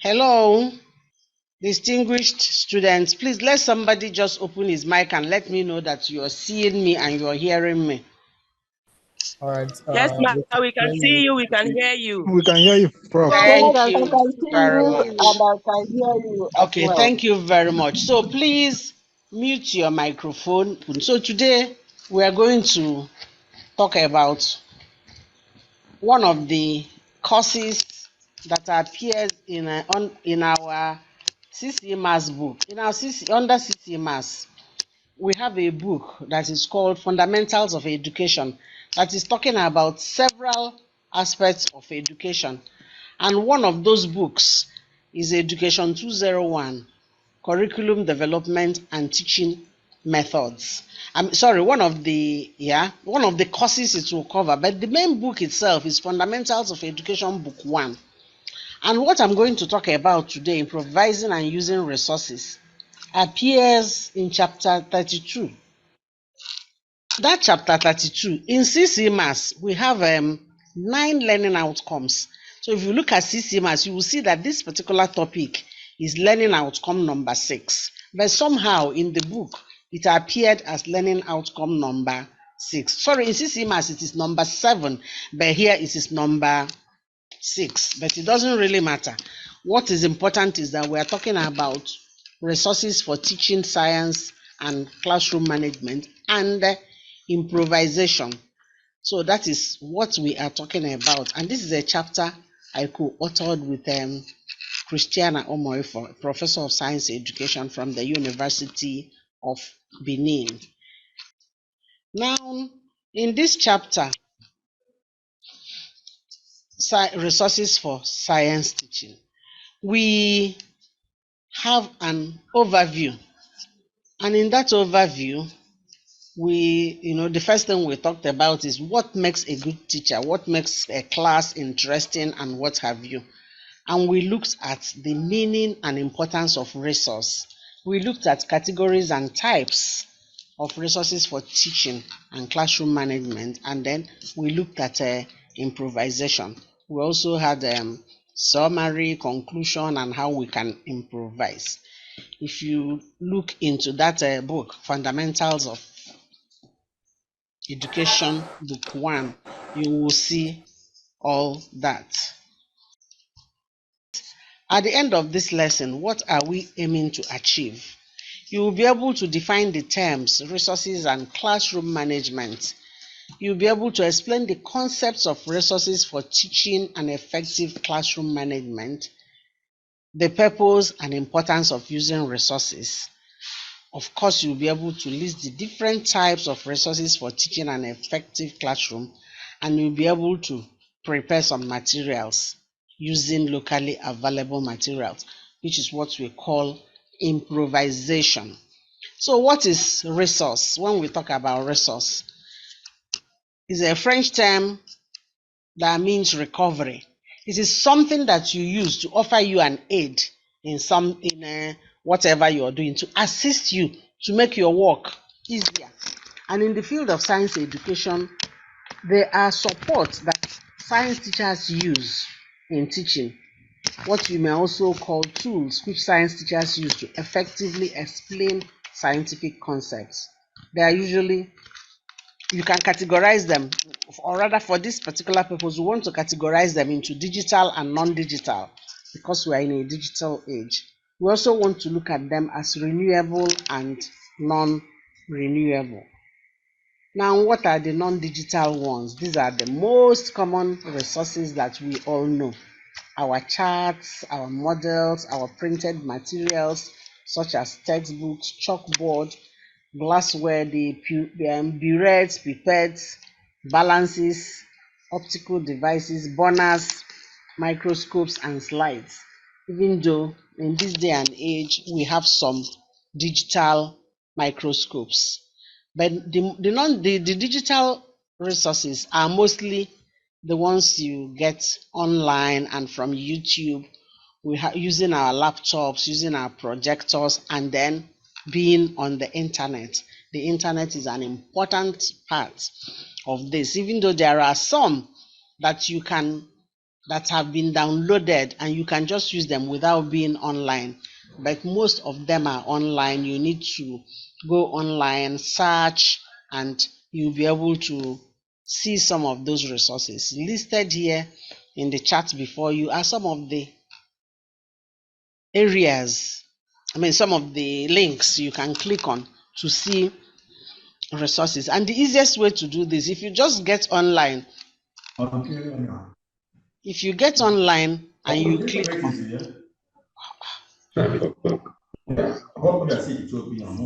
Hello, distinguished students. Please let somebody just open his mic and let me know that you're seeing me and you're hearing me. All right. Yes, ma'am. We can We can hear see you. you. We can hear you. We can hear you, Prof. Go ahead, Thank I you can see very you much. and I can hear you as Okay, well. thank you very much. So please mute your microphone. So today we are going to talk about one of the courses that appears in our CCA Maths book. In our under CCA Maths, we have a book that is called Fundamentals of Education that is talking about several aspects of education. And one of those books is Education 201, Curriculum Development and Teaching Methods. I'm sorry, one of the courses it will cover, but the main book itself is Fundamentals of Education Book 1. And what I'm going to talk about today, improvising and using resources, appears in chapter 32. That chapter 32, in CC Maths, we have 9 learning outcomes. So if you look at CC Maths, you will see that this particular topic is learning outcome number 6. But somehow in the book, it appeared as learning outcome number 6. Sorry, in CC Maths, it is number 7, but here it is number 6. But it doesn't really matter. What is important is that we are talking about resources for teaching science and classroom management and improvisation. So that is what we are talking about. And this is a chapter I co-authored with Christiana Omoifo, Professor of Science Education from the University of Benin. Now, in this chapter, resources for science teaching, we have an overview. And in that overview, the first thing we talked about is what makes a good teacher, what makes a class interesting, and what have you. And we looked at the meaning and importance of resource. We looked at categories and types of resources for teaching and classroom management, and then we looked at improvisation. We also had summary, conclusion, and how we can improvise. If you look into that book, Fundamentals of Education, Book 1, you will see all that. At the end of this lesson, what are we aiming to achieve? You will be able to define the terms, resources, and classroom management. You'll be able to explain the concepts of resources for teaching and effective classroom management, the purpose and importance of using resources. Of course, you'll be able to list the different types of resources for teaching an effective classroom, and you'll be able to prepare some materials using locally available materials, which is what we call improvisation. So what is resource? When we talk about resource, it's a French term that means recovery. It is something that you use to offer you an aid in whatever you are doing, to assist you to make your work easier. And in the field of science education, there are supports that science teachers use in teaching, what you may also call tools which science teachers use to effectively explain scientific concepts. They are usually, you can categorize them, or rather for this particular purpose, we want to categorize them into digital and non-digital because we are in a digital age. We also want to look at them as renewable and non-renewable. Now, what are the non-digital ones? These are the most common resources that we all know. Our charts, our models, our printed materials, such as textbooks, chalkboard, glassware, the burettes, pipettes, balances, optical devices, burners, microscopes, and slides. Even though in this day and age we have some digital microscopes, but the digital resources are mostly the ones you get online and from YouTube. We are using our laptops, using our projectors, and then being on the internet. The internet is an important part of this, even though there are some that you can that have been downloaded and you can just use them without being online. But most of them are online. You need to go online, search, and you'll be able to see some of those resources. Listed here in the chat before you are some of the areas, some of the links you can click on to see resources. And the easiest way to do this, if you just get online, if you get online and you click on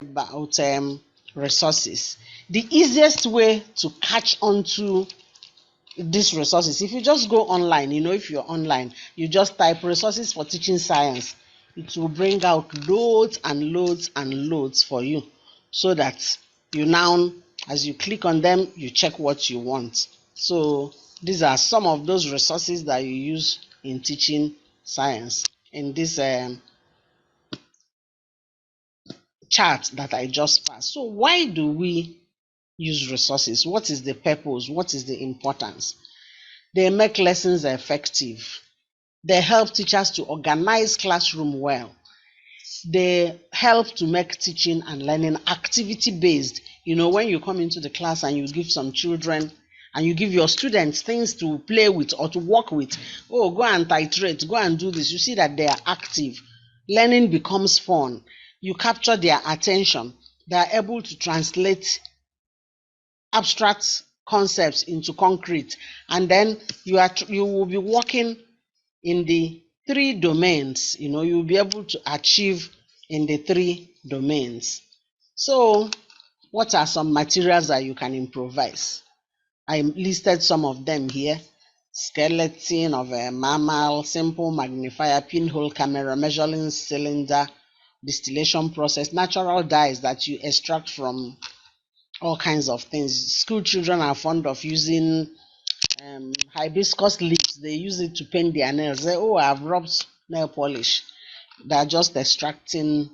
about resources, the easiest way to catch onto these resources, if you just go online, if you're online, you just type resources for teaching science, it will bring out loads and loads and loads for you, so that you now, as you click on them, you check what you want. So these are some of those resources that you use in teaching science in this chart that I just passed. So why do we use resources? What is the purpose? What is the importance? They make lessons effective. They help teachers to organize classroom well. They help to make teaching and learning activity-based. When you come into the class and you give some children and you give your students things to play with or to work with, oh, go and titrate, go and do this, you see that they are active. Learning becomes fun. You capture their attention. They are able to translate abstract concepts into concrete, and then you will be working in the 3 domains. You'll be able to achieve in the 3 domains. So what are some materials that you can improvise? I listed some of them here: skeleton of a mammal, simple magnifier, pinhole camera, measuring cylinder, distillation process, natural dyes that you extract from all kinds of things. School children are fond of using hibiscus leaves. They use it to paint their nails. They, oh, I've rubbed nail polish. They're just extracting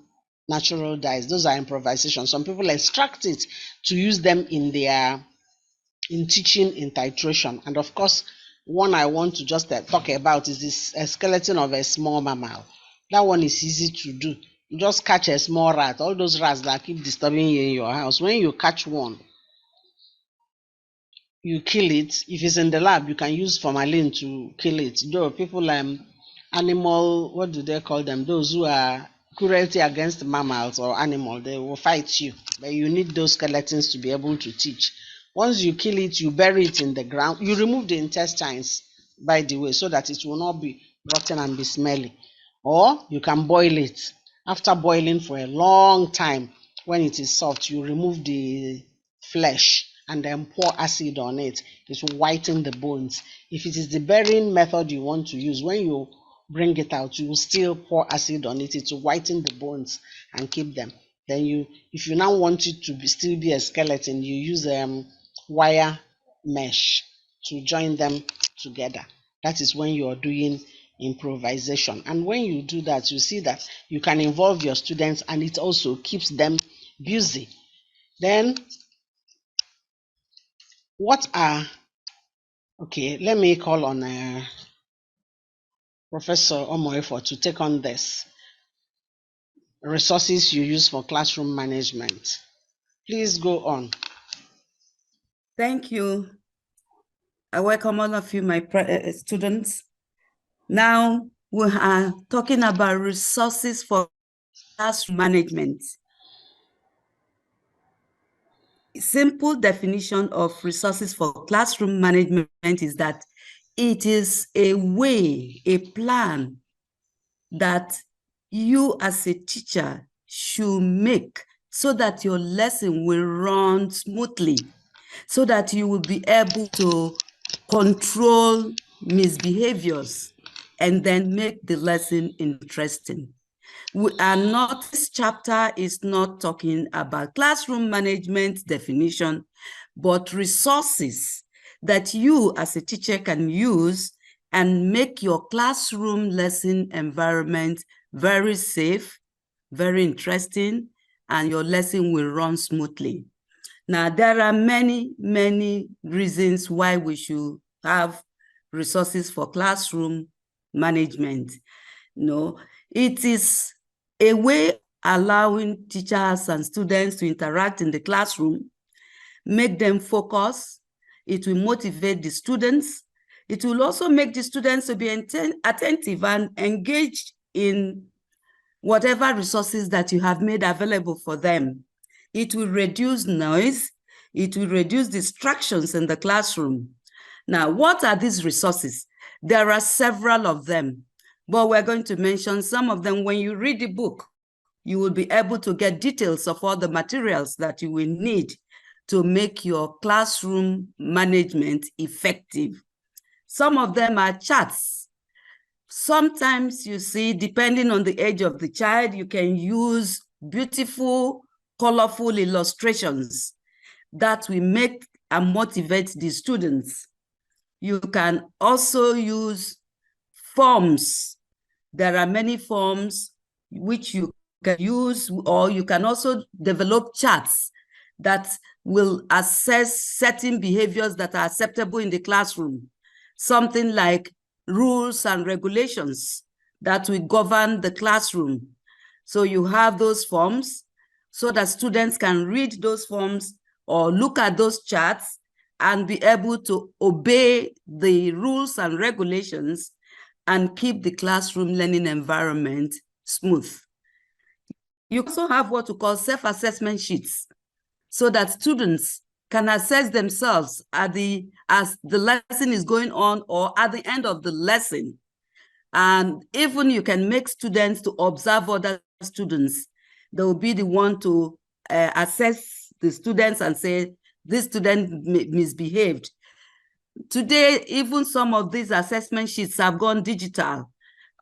natural dyes. Those are improvisation. Some people extract it to use them in teaching in titration. And of course, one I want to just talk about is this skeleton of a small mammal. That one is easy to do. You just catch a small rat, all those rats that keep disturbing you in your house. When you catch one, you kill it. If it's in the lab, you can use formalin to kill it. Though people animal, what do they call them? Those who are cruelty against mammals or animal, they will fight you. But you need those skeletons to be able to teach. Once you kill it, you bury it in the ground. You remove the intestines, by the way, so that it will not be rotten and be smelly. Or you can boil it. After boiling for a long time, when it is soft, you remove the flesh and then pour acid on it. It will whiten the bones. If it is the burying method you want to use, when you bring it out, you will still pour acid on it. It will whiten the bones and keep them. Then if you now want it to still be a skeleton, you use wire mesh to join them together. That is when you are doing improvisation. And when you do that, you see that you can involve your students and it also keeps them busy. Then let me call on Professor Omoefo to take on this. Resources you use for classroom management. Please go on. Thank you. I welcome all of you, my students. Now we are talking about resources for classroom management. Simple definition of resources for classroom management is that it is a way, a plan that you as a teacher should make so that your lesson will run smoothly, so that you will be able to control misbehaviors and then make the lesson interesting. This chapter is not talking about classroom management definition, but resources that you as a teacher can use and make your classroom lesson environment very safe, very interesting, and your lesson will run smoothly. Now, there are many, many reasons why we should have resources for classroom management. It is a way allowing teachers and students to interact in the classroom, make them focus. It will motivate the students. It will also make the students to be attentive and engaged in whatever resources that you have made available for them. It will reduce noise. It will reduce distractions in the classroom. Now, what are these resources? There are several of them, but we're going to mention some of them. When you read the book, you will be able to get details of all the materials that you will need to make your classroom management effective. Some of them are charts. Sometimes you see, depending on the age of the child, you can use beautiful, colorful illustrations that will make and motivate the students. You can also use forms. There are many forms which you can use, or you can also develop charts that will assess certain behaviors that are acceptable in the classroom. Something like rules and regulations that will govern the classroom. So you have those forms so that students can read those forms or look at those charts and be able to obey the rules and regulations and keep the classroom learning environment smooth. You also have what we call self-assessment sheets so that students can assess themselves as the lesson is going on or at the end of the lesson. And even you can make students to observe other students. They will be the one to assess the students and say, this student misbehaved. Today, even some of these assessment sheets have gone digital.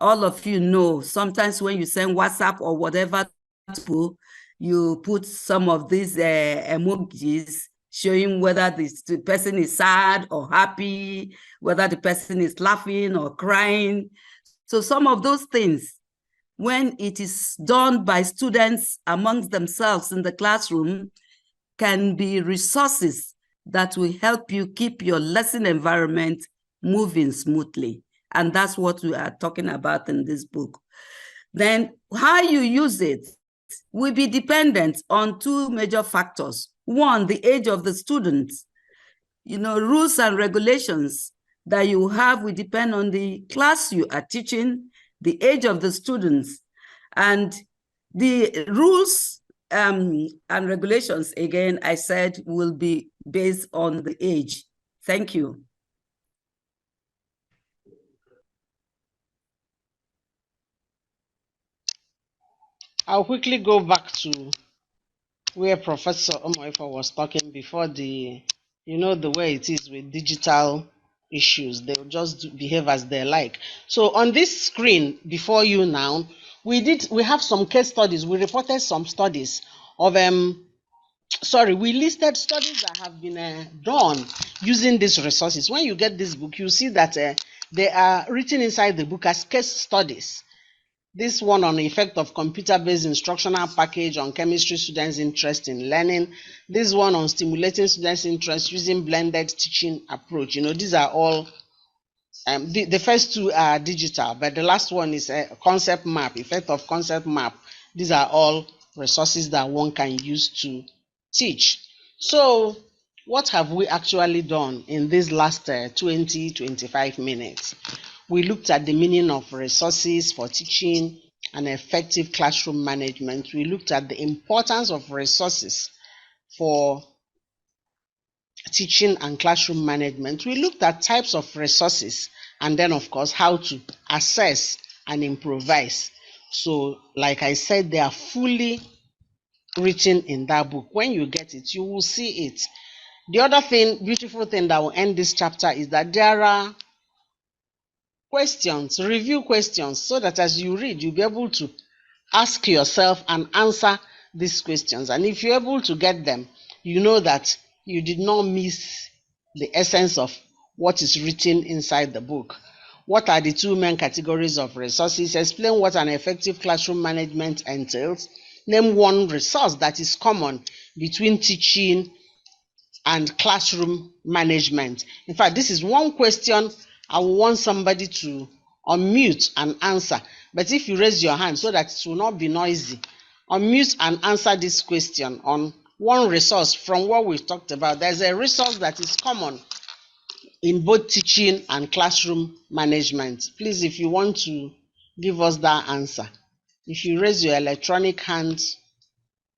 All of you know, sometimes when you send WhatsApp or whatever, you put some of these emojis showing whether the person is sad or happy, whether the person is laughing or crying. So some of those things, when it is done by students amongst themselves in the classroom, can be resources that will help you keep your lesson environment moving smoothly. And that's what we are talking about in this book. Then how you use it will be dependent on two major factors. One, the age of the student. Rules and regulations that you have will depend on the class you are teaching, the age of the students, and the rules and regulations, again, I said, will be based on the age. Thank you. I'll quickly go back to where Professor Omoifa was talking before the way it is with digital issues. They'll just behave as they like. So on this screen before you now, we have some case studies. We reported some studies of we listed studies that have been done using these resources. When you get this book, you see that they are written inside the book as case studies. This one on the effect of computer-based instructional package on chemistry students' interest in learning. This one on stimulating students' interest using blended teaching approach. These are all, the first two are digital, but the last one is a concept map, effect of concept map. These are all resources that one can use to teach. So what have we actually done in these last 20-25 minutes? We looked at the meaning of resources for teaching and effective classroom management. We looked at the importance of resources for teaching and classroom management. We looked at types of resources and then, of course, how to assess and improvise. So, like I said, they are fully written in that book. When you get it, you will see it. The other beautiful thing that will end this chapter is that there are questions, review questions, so that as you read, you'll be able to ask yourself and answer these questions. And if you're able to get them, you know that you did not miss the essence of what is written inside the book. What are the two main categories of resources? Explain what an effective classroom management entails. Name one resource that is common between teaching and classroom management. In fact, this is one question I will want somebody to unmute and answer. But if you raise your hand so that it will not be noisy, unmute and answer this question on one resource from what we've talked about. There's a resource that is common in both teaching and classroom management. Please, if you want to give us that answer. If you raise your electronic hand,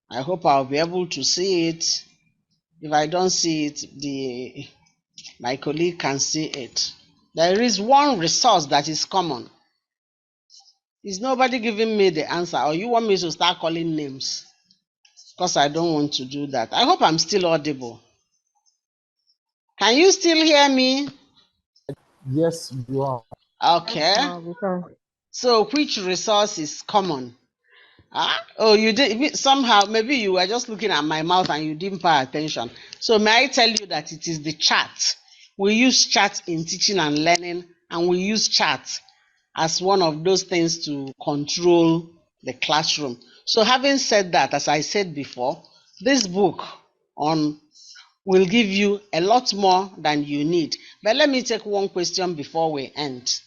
I hope I'll be able to see it. If I don't see it, my colleague can see it. There is one resource that is common. Is nobody giving me the answer, or you want me to start calling names? Because I don't want to do that. I hope I'm still audible. Can you still hear me? Yes, you are. Okay. So which resource is common? Oh, you did somehow. Maybe you were just looking at my mouth and you didn't pay attention. So may I tell you that it is the chat? We use chat in teaching and learning, and we use chat as one of those things to control the classroom. So having said that, as I said before, this book will give you a lot more than you need. But let me take one question before we end.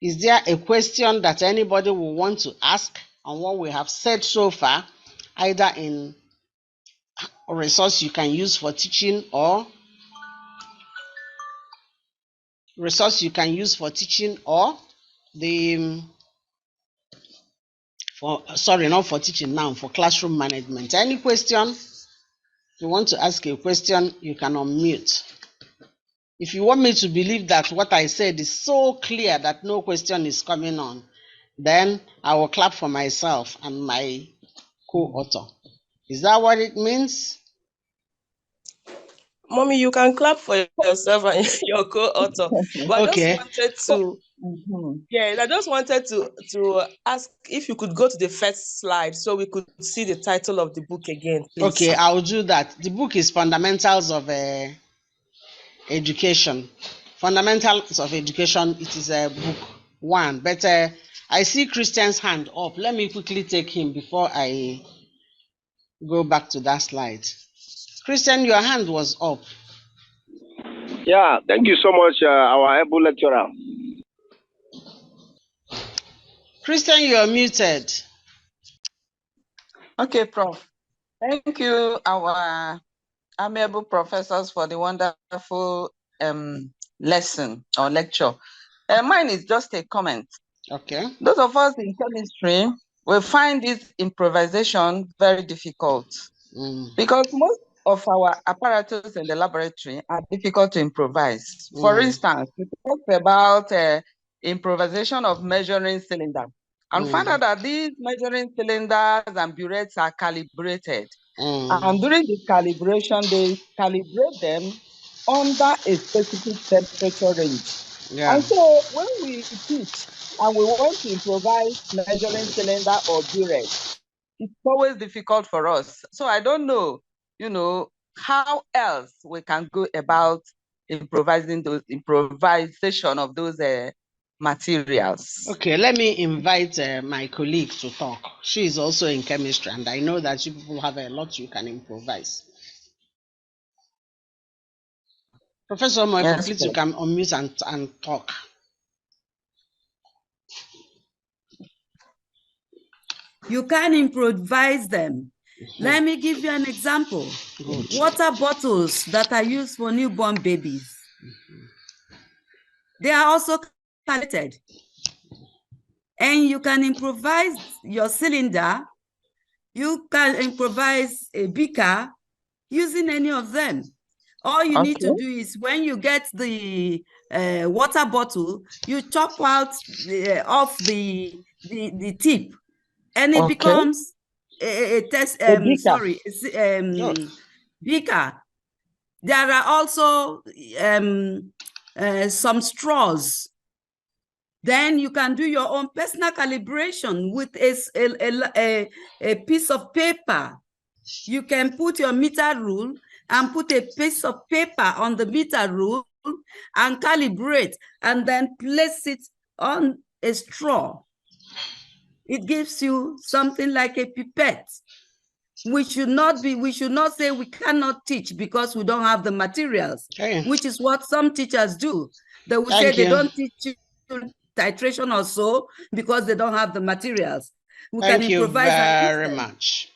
Is there a question that anybody will want to ask on what we have said so far, either in a resource you can use for teaching or the not for teaching now, for classroom management? Any question? If you want to ask a question, you can unmute. If you want me to believe that what I said is so clear that no question is coming on, then I will clap for myself and my co-author. Is that what it means? Mommy, you can clap for yourself and your co-author. But Okay. I just wanted to ask if you could go to the first slide so we could see the title of the book again, please. Okay, I'll do that. The book is Fundamentals of Education. Fundamentals of Education. It is a book one, but I see Christian's hand up. Let me quickly take him before I go back to that slide. Christian, your hand was up. Yeah, thank you so much, our able lecturer. Christian, you are muted. Okay, Prof. Thank you, our amiable professors, for the wonderful lesson or lecture. Mine is just a comment. Okay. Those of us in chemistry will find this improvisation very difficult because most of our apparatus in the laboratory are difficult to improvise. For instance, we talked about improvisation of measuring cylinder and find out that these measuring cylinders and burettes are calibrated. And during the calibration, they calibrate them under a specific temperature range. Yeah. And so when we teach and we want to improvise measuring cylinder or burette, it's always difficult for us. So I don't know, how else we can go about improvisation of those materials. Okay, let me invite my colleague to talk. She is also in chemistry, and I know that you people have a lot you can improvise. Professor Moifo, yes, please, you can unmute and talk. You can improvise them. Let me give you an example. Good. Water bottles that are used for newborn babies. They are also calibrated. And you can improvise your cylinder. You can improvise a beaker using any of them. All you need to do is when you get the water bottle, you chop out off the tip, and it becomes a beaker. There are also some straws. Then you can do your own personal calibration with a piece of paper. You can put your meter rule and put a piece of paper on the meter rule and calibrate, and then place it on a straw. It gives you something like a pipette. We should not say we cannot teach because we don't have the materials, which is what some teachers do. They will say they don't teach you titration or so because they don't have the materials. We can Thank you improvise and teach very them. much.